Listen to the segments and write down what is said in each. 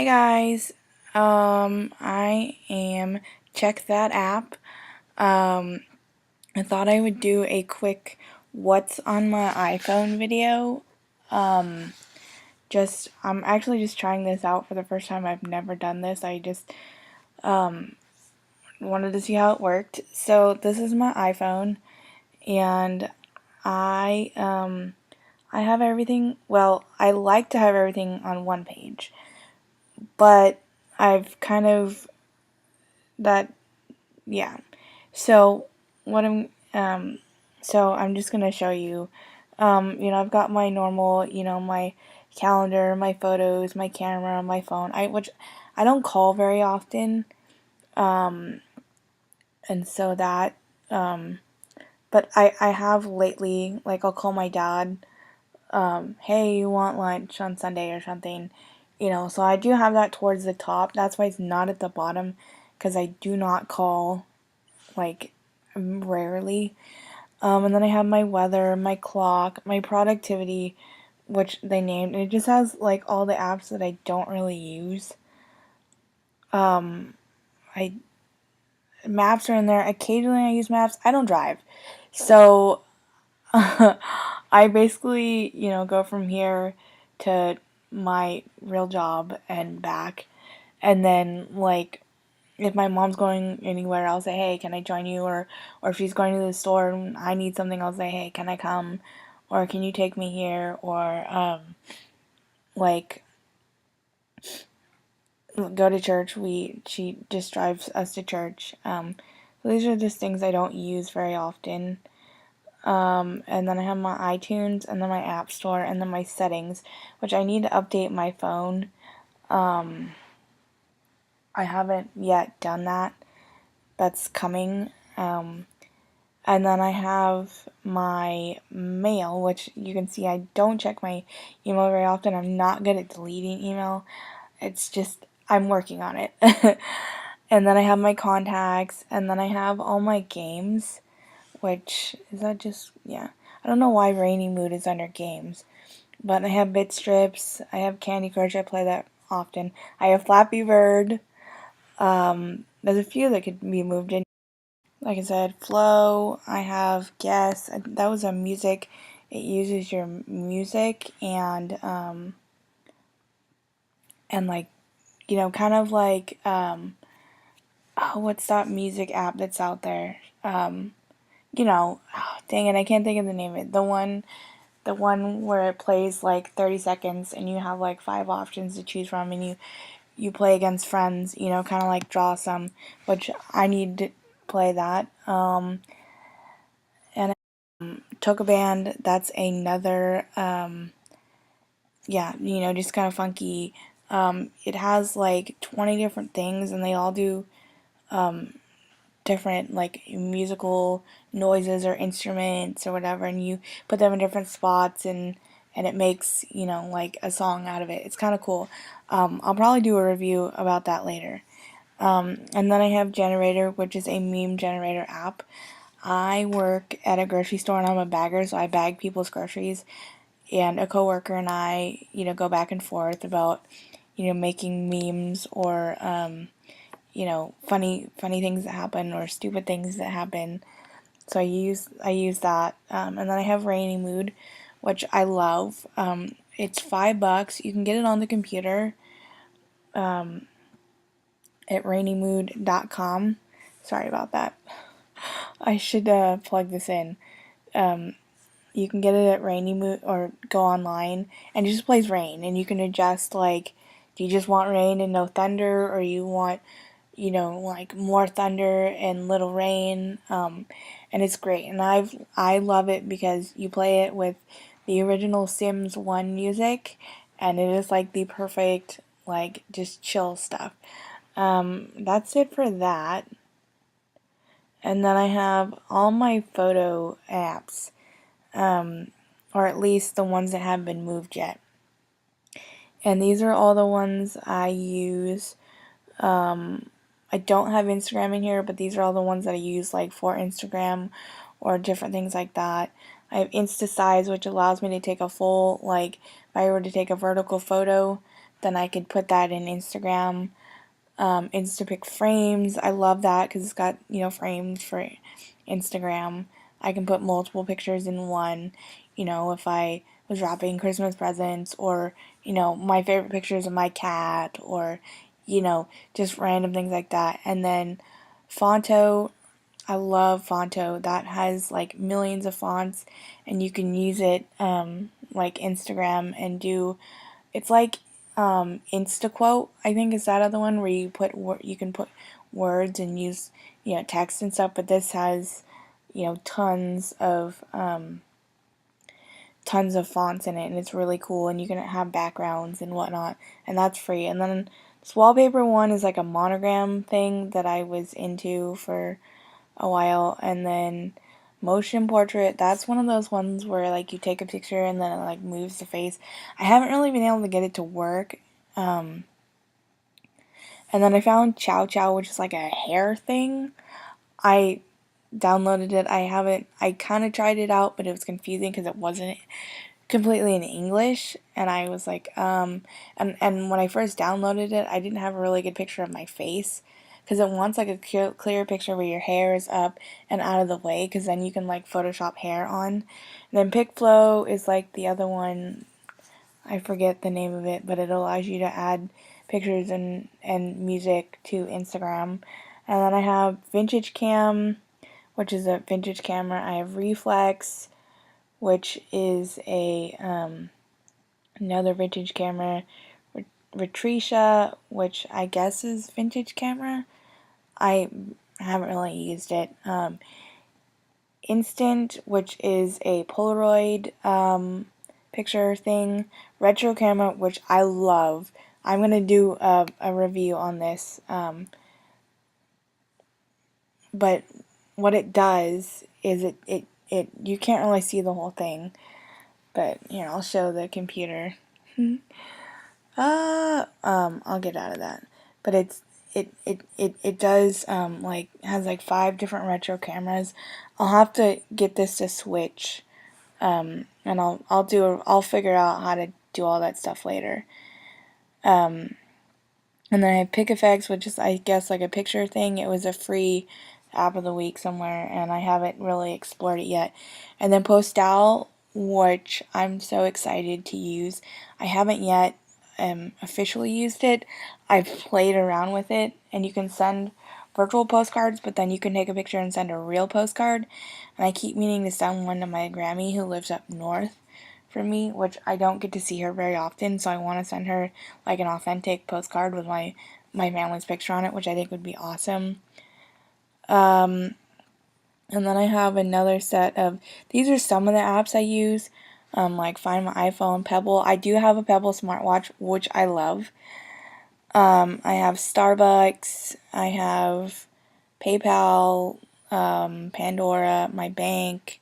Hey guys, I am Check That App. I thought I would do a quick what's on my iPhone video. I'm actually just trying this out for the first time. I've never done this. I just wanted to see how it worked. So this is my iPhone, and I have everything. Well, I like to have everything on one page, but I've kind of that yeah. So what I'm just gonna show you. I've got my normal, my calendar, my photos, my camera, my phone. Which I don't call very often, and so that, um, but I have lately, like I'll call my dad. Hey, you want lunch on Sunday or something? So I do have that towards the top. That's why it's not at the bottom, because I do not call like rarely. And then I have my weather, my clock, my productivity, which they named. And it just has like all the apps that I don't really use. I Maps are in there. Occasionally I use maps. I don't drive. So I basically, go from here to my real job and back. And then like if my mom's going anywhere, I'll say, "Hey, can I join you?" Or if she's going to the store and I need something, I'll say, "Hey, can I come?" Or "Can you take me here?" Or like go to church. She just drives us to church. So these are just things I don't use very often. And then I have my iTunes, and then my App Store, and then my settings, which I need to update my phone. I haven't yet done that. That's coming. And then I have my mail, which you can see I don't check my email very often. I'm not good at deleting email. It's just, I'm working on it. And then I have my contacts, and then I have all my games, which, is that just, yeah. I don't know why Rainy Mood is under games. But I have Bit Strips, I have Candy Crush, I play that often. I have Flappy Bird. There's a few that could be moved in. Like I said, Flow, I have Guess. That was a music. It uses your music and like, kind of like, oh, what's that music app that's out there? Oh, dang it, I can't think of the name of it. The one where it plays like 30 seconds and you have like five options to choose from, and you play against friends, kind of like Draw Some, which I need to play that. And Toca Band, that's another, yeah, just kind of funky. It has like 20 different things, and they all do different like musical noises or instruments or whatever, and you put them in different spots, and it makes, like a song out of it. It's kind of cool. I'll probably do a review about that later. And then I have Generator, which is a meme generator app. I work at a grocery store and I'm a bagger, so I bag people's groceries. And a coworker and I, go back and forth about, making memes or, funny things that happen or stupid things that happen. So I use that. And then I have Rainy Mood, which I love. It's $5. You can get it on the computer at rainymood.com. Sorry about that. I should plug this in. You can get it at Rainy Mood or go online, and it just plays rain, and you can adjust like, do you just want rain and no thunder, or you want, like more thunder and little rain. And it's great, and I love it because you play it with the original Sims 1 music, and it is like the perfect, like, just chill stuff. That's it for that. And then I have all my photo apps, or at least the ones that haven't been moved yet. And these are all the ones I use. I don't have Instagram in here, but these are all the ones that I use like for Instagram or different things like that. I have InstaSize, which allows me to take a full, like, if I were to take a vertical photo, then I could put that in Instagram. Instapic frames, I love that because it's got, frames for Instagram. I can put multiple pictures in one, if I was wrapping Christmas presents, or, my favorite pictures of my cat, or, just random things like that. And then Fonto, I love Fonto. That has like millions of fonts, and you can use it like Instagram and do. It's like InstaQuote, I think is that other one where you can put words and use text and stuff. But this has tons of fonts in it, and it's really cool. And you can have backgrounds and whatnot, and that's free. And then this wallpaper one is like a monogram thing that I was into for a while. And then motion portrait, that's one of those ones where like you take a picture and then it like moves the face. I haven't really been able to get it to work. And then I found Chow Chow, which is like a hair thing. I downloaded it. I kind of tried it out, but it was confusing because it wasn't completely in English, and I was like, and when I first downloaded it, I didn't have a really good picture of my face, because it wants like a clear picture where your hair is up and out of the way, because then you can like Photoshop hair on. And then PicFlow is like the other one, I forget the name of it, but it allows you to add pictures and music to Instagram. And then I have Vintage Cam, which is a vintage camera. I have Reflex, which is a another vintage camera. Retreatia, which I guess is vintage camera. I haven't really used it. Instant, which is a Polaroid picture thing. Retro camera, which I love. I'm gonna do a review on this. But what it does is it you can't really see the whole thing, but I'll show the computer. I'll get out of that. But it does like has like 5 different retro cameras. I'll have to get this to switch. And I'll figure out how to do all that stuff later. And then I have PicFX, which is I guess like a picture thing. It was a free app of the week somewhere, and I haven't really explored it yet. And then Postal, which I'm so excited to use. I haven't yet officially used it. I've played around with it, and you can send virtual postcards, but then you can take a picture and send a real postcard. And I keep meaning to send one to my Grammy, who lives up north from me, which I don't get to see her very often, so I want to send her like an authentic postcard with my family's picture on it, which I think would be awesome. And then I have another set of, these are some of the apps I use, like Find My iPhone, Pebble. I do have a Pebble smartwatch, which I love. I have Starbucks, I have PayPal, Pandora, my bank,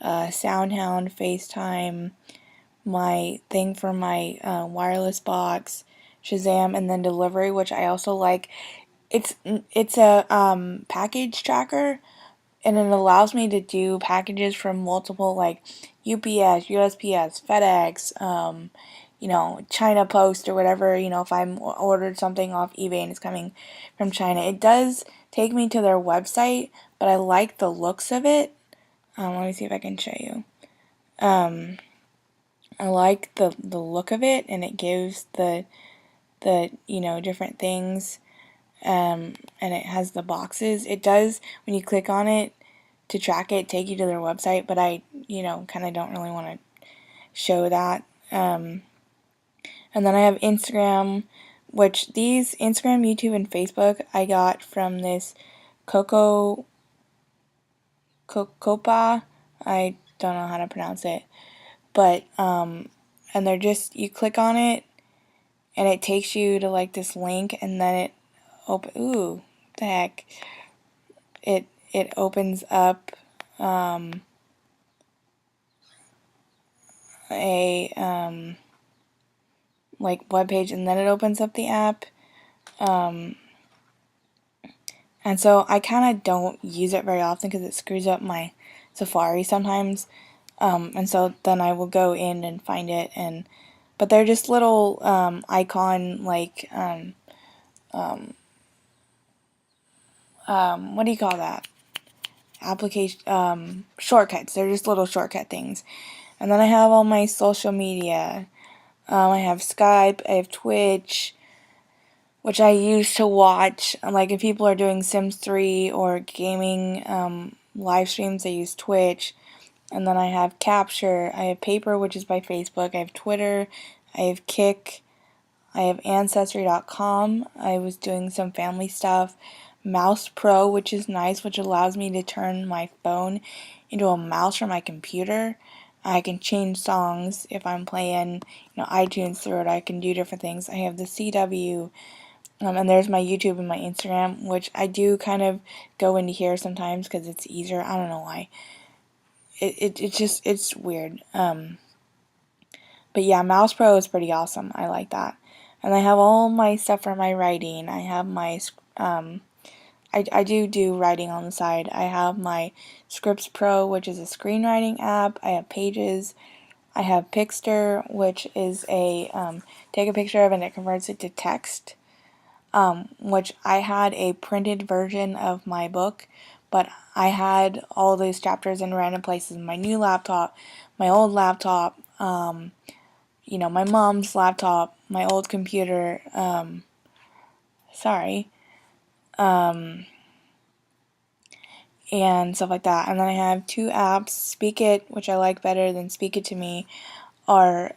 SoundHound, FaceTime, my thing for my wireless box, Shazam, and then Delivery, which I also like. It's a package tracker, and it allows me to do packages from multiple like UPS, USPS, FedEx, China Post or whatever. If I'm ordered something off eBay and it's coming from China, it does take me to their website, but I like the looks of it. Let me see if I can show you. I like the look of it, and it gives the different things. And it has the boxes. It does, when you click on it to track it, take you to their website, but I, kind of don't really want to show that. And then I have Instagram, which these, Instagram, YouTube, and Facebook, I got from this Cocopa. I don't know how to pronounce it. But, and they're just, you click on it, and it takes you to, like, this link, and then it ooh, the heck. It opens up a like web page, and then it opens up the app. And so I kind of don't use it very often because it screws up my Safari sometimes. And so then I will go in and find it and but they're just little icon like what do you call that? Application shortcuts. They're just little shortcut things. And then I have all my social media. I have Skype, I have Twitch, which I use to watch. Like if people are doing Sims 3 or gaming live streams, I use Twitch. And then I have Capture, I have Paper, which is by Facebook, I have Twitter, I have Kick, I have Ancestry.com, I was doing some family stuff, Mouse Pro, which is nice, which allows me to turn my phone into a mouse for my computer. I can change songs if I'm playing, iTunes through it. I can do different things. I have the CW, and there's my YouTube and my Instagram, which I do kind of go into here sometimes because it's easier. I don't know why. It's weird. But yeah, Mouse Pro is pretty awesome. I like that. And I have all my stuff for my writing. I have my, I do writing on the side. I have my Scripts Pro, which is a screenwriting app. I have Pages. I have Pixter, which is take a picture of and it converts it to text. Which I had a printed version of my book, but I had all those chapters in random places. My new laptop, my old laptop, my mom's laptop, my old computer, and stuff like that. And then I have two apps, Speak It, which I like better than Speak It to Me, or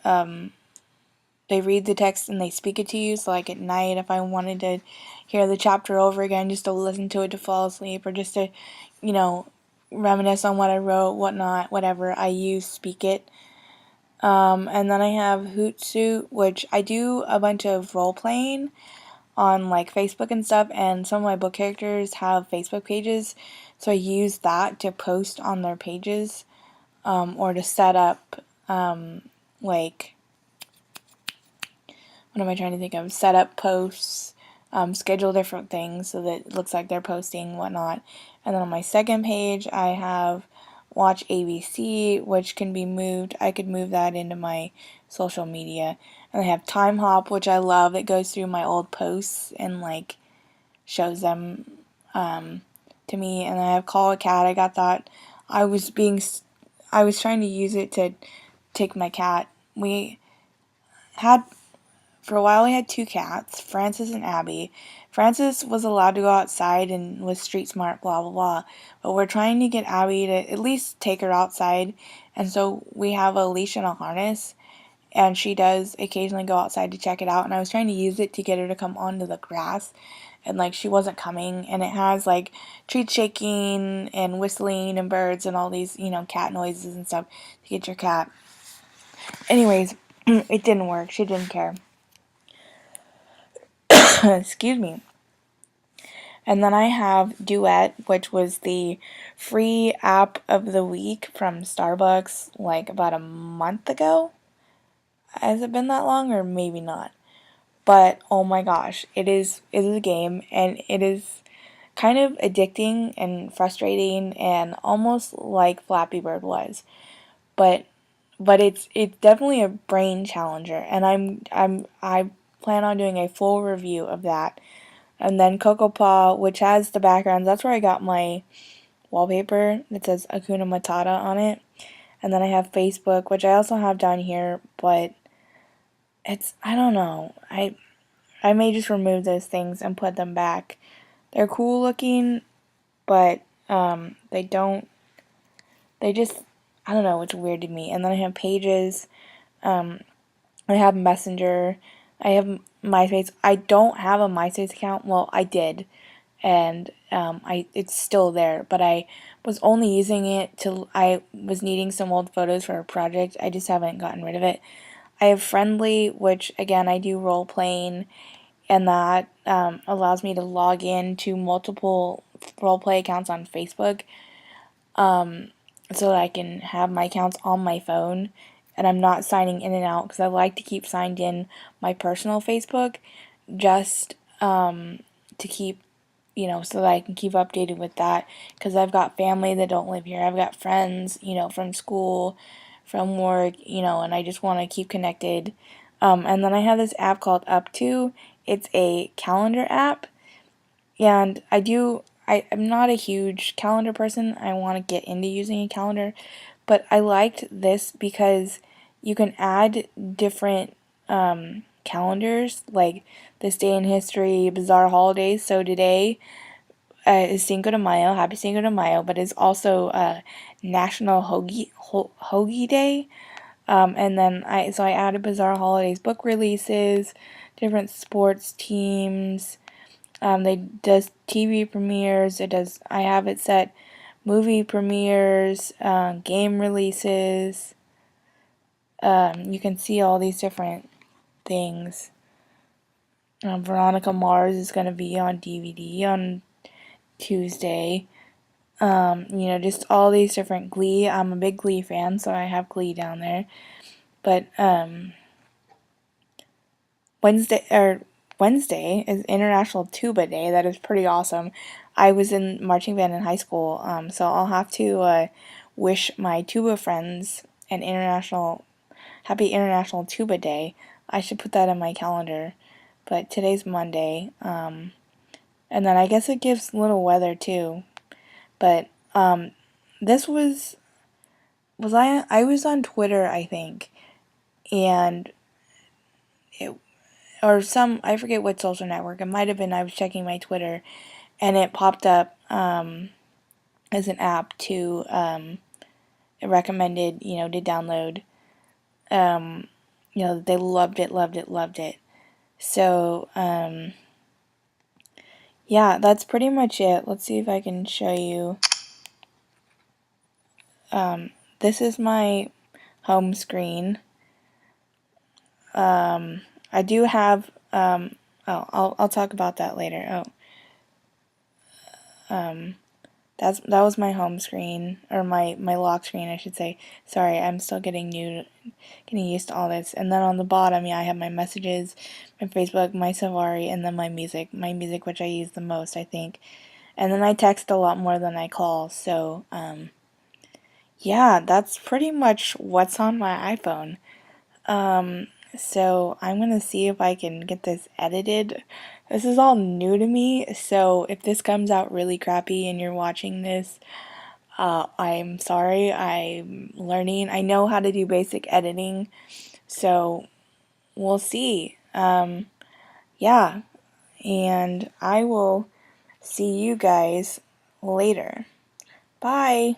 they read the text and they speak it to you. So like at night, if I wanted to hear the chapter over again, just to listen to it to fall asleep, or just to, reminisce on what I wrote, whatnot, whatever, I use Speak It. And then I have Hootsuite, which I do a bunch of role playing on like Facebook and stuff, and some of my book characters have Facebook pages, so I use that to post on their pages, or to set up like, what am I trying to think of? Set up posts, schedule different things so that it looks like they're posting, whatnot. And then on my second page, I have Watch ABC, which can be moved. I could move that into my social media. And I have Time Hop, which I love. It goes through my old posts and like shows them to me. And I have Call a Cat. I got that. I was trying to use it to take my cat. For a while we had two cats, Francis and Abby. Francis was allowed to go outside and was street smart, blah blah blah. But we're trying to get Abby to at least take her outside, and so we have a leash and a harness, and she does occasionally go outside to check it out. And I was trying to use it to get her to come onto the grass, and like she wasn't coming. And it has like treat shaking and whistling and birds and all these cat noises and stuff to get your cat. Anyways, it didn't work. She didn't care. Excuse me. And then I have Duet, which was the free app of the week from Starbucks like about a month ago. Has it been that long, or maybe not? But oh my gosh, it is a game, and it is kind of addicting and frustrating and almost like Flappy Bird was. But it's definitely a brain challenger, and I plan on doing a full review of that. And then CocoPaw, which has the backgrounds. That's where I got my wallpaper that says Akuna Matata on it. And then I have Facebook, which I also have down here, but I don't know. I may just remove those things and put them back. They're cool looking, but they don't, they just, I don't know, it's weird to me. And then I have Pages, I have Messenger, I have MySpace. I don't have a MySpace account. Well, I did, and it's still there, but I was only using it I was needing some old photos for a project. I just haven't gotten rid of it. I have Friendly, which again I do role playing, and that allows me to log in to multiple role play accounts on Facebook, so that I can have my accounts on my phone, and I'm not signing in and out because I like to keep signed in my personal Facebook, just to keep, so that I can keep updated with that, because I've got family that don't live here. I've got friends, from school, from work, and I just want to keep connected. And then I have this app called Up2. It's a calendar app, and I'm not a huge calendar person. I want to get into using a calendar, but I liked this because you can add different calendars, like this day in history, bizarre holidays. So today is Cinco de Mayo, happy Cinco de Mayo, but it's also National Hoagie Day. And then I added bizarre holidays, book releases, different sports teams. They does TV premieres. I have it set movie premieres, game releases. You can see all these different things. Veronica Mars is going to be on DVD on Tuesday. Just all these different Glee. I'm a big Glee fan, so I have Glee down there. But Wednesday is International Tuba Day. That is pretty awesome. I was in marching band in high school, so I'll have to wish my tuba friends an happy International Tuba Day. I should put that in my calendar. But today's Monday, and then I guess it gives little weather too. But this was I was on Twitter, I think, and it I forget what social network. It might have been I was checking my Twitter, and it popped up as an app to it recommended to download. They loved it, loved it, loved it. So yeah, that's pretty much it. Let's see if I can show you. This is my home screen. I do have I'll talk about that later. That was my home screen, or my lock screen, I should say. Sorry, I'm still getting used to all this. And then on the bottom, yeah, I have my messages, my Facebook, my Safari, and then my music, which I use the most, I think. And then I text a lot more than I call. So yeah, that's pretty much what's on my iPhone. So I'm gonna see if I can get this edited. This is all new to me, so if this comes out really crappy and you're watching this, I'm sorry. I'm learning. I know how to do basic editing, so we'll see. Yeah, and I will see you guys later. Bye.